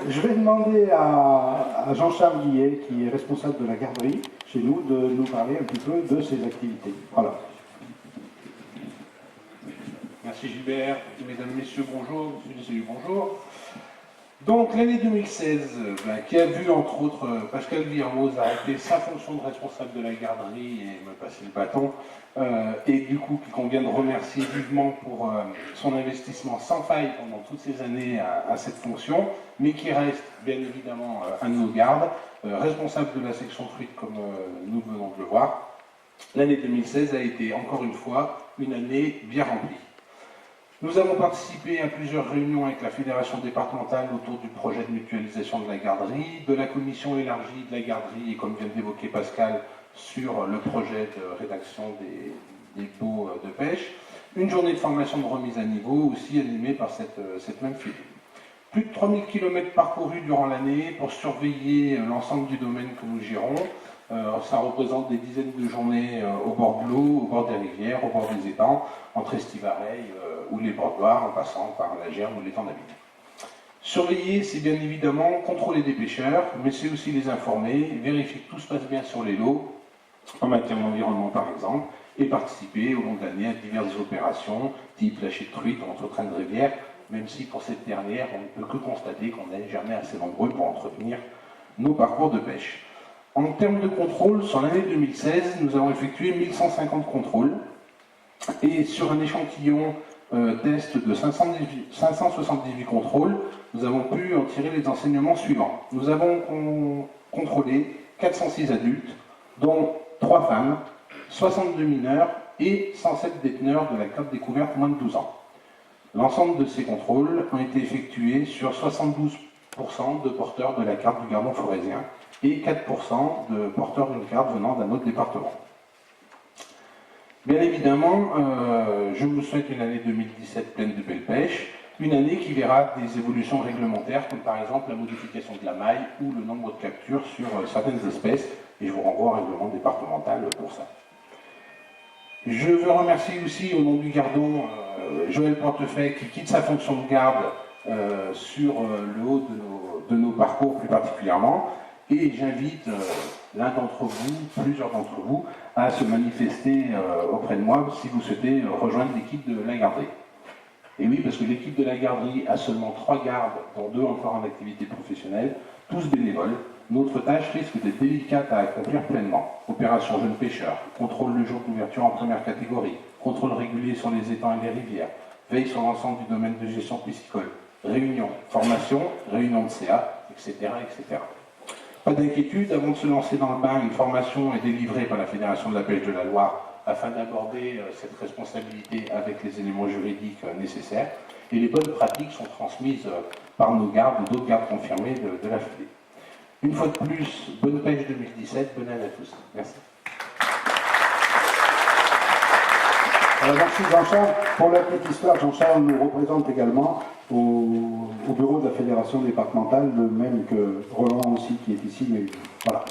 Je vais demander à Jean-Charles Guillet, qui est responsable de la garderie chez nous, de nous parler un petit peu de ses activités. Voilà. Merci Gilbert, mesdames, messieurs, bonjour, monsieur Dessalus, bonjour. Donc l'année 2016, qui a vu entre autres Pascal Virvoz arrêter sa fonction de responsable de la garderie et me passer le bâton, et du coup qui convient de remercier vivement pour son investissement sans faille pendant toutes ces années à cette fonction, mais qui reste bien évidemment un de nos gardes, responsable de la section truite comme nous venons de le voir. L'année 2016 a été encore une fois une année bien remplie. Nous avons participé à plusieurs réunions avec la fédération départementale autour du projet de mutualisation de la garderie, de la commission élargie de la garderie et comme vient d'évoquer Pascal, sur le projet de rédaction des baux de pêche. Une journée de formation de remise à niveau aussi animée par cette même filière. Plus de 3000 km parcourus durant l'année pour surveiller l'ensemble du domaine que nous gérons. Ça représente des dizaines de journées au bord de l'eau, au bord des rivières, au bord des étangs, entre Estivareil ou les Bordoirs, en passant par la Gerbe ou l'étang d'Avignon. Surveiller, c'est bien évidemment contrôler des pêcheurs, mais c'est aussi les informer, vérifier que tout se passe bien sur les lots, en matière d'environnement par exemple, et participer au long de l'année à diverses opérations, type lâcher de truite, entre-train de rivière, même si pour cette dernière, on ne peut que constater qu'on n'est jamais assez nombreux pour entretenir nos parcours de pêche. En termes de contrôle, sur l'année 2016, nous avons effectué 1150 contrôles et sur un échantillon test de 578 contrôles, nous avons pu en tirer les enseignements suivants. Nous avons contrôlé 406 adultes, dont 3 femmes, 62 mineurs et 107 déteneurs de la carte découverte moins de 12 ans. L'ensemble de ces contrôles ont été effectués sur 72% de porteurs de la carte du Gardon forésien et 4% de porteurs d'une carte venant d'un autre département. Bien évidemment, je vous souhaite une année 2017 pleine de belles pêches, une année qui verra des évolutions réglementaires, comme par exemple la modification de la maille ou le nombre de captures sur certaines espèces, et je vous renvoie au règlement départemental pour ça. Je veux remercier aussi, au nom du Gardon, Joël Portefeuille, qui quitte sa fonction de garde sur le haut de nos parcours plus particulièrement, et j'invite l'un d'entre vous, plusieurs d'entre vous, à se manifester auprès de moi si vous souhaitez rejoindre l'équipe de la garderie. Et oui, parce que l'équipe de la garderie a seulement 3 gardes, dont 2 encore en activité professionnelle, tous bénévoles. Notre tâche risque d'être délicate à accomplir pleinement. Opération jeunes pêcheurs, contrôle le jour d'ouverture en première catégorie, contrôle régulier sur les étangs et les rivières, veille sur l'ensemble du domaine de gestion piscicole, réunion, formation, réunion de CA, etc. etc. Pas d'inquiétude, avant de se lancer dans le bain, une formation est délivrée par la Fédération de la pêche de la Loire afin d'aborder cette responsabilité avec les éléments juridiques nécessaires. Et les bonnes pratiques sont transmises par nos gardes ou d'autres gardes confirmés de la Fédé. Une fois de plus, bonne pêche 2017, bonne année à tous. Merci. Alors, merci Jean-Charles. Pour la petite histoire, Jean-Charles nous représente également au bureau de la fédération départementale, le même que Roland aussi qui est ici, mais voilà.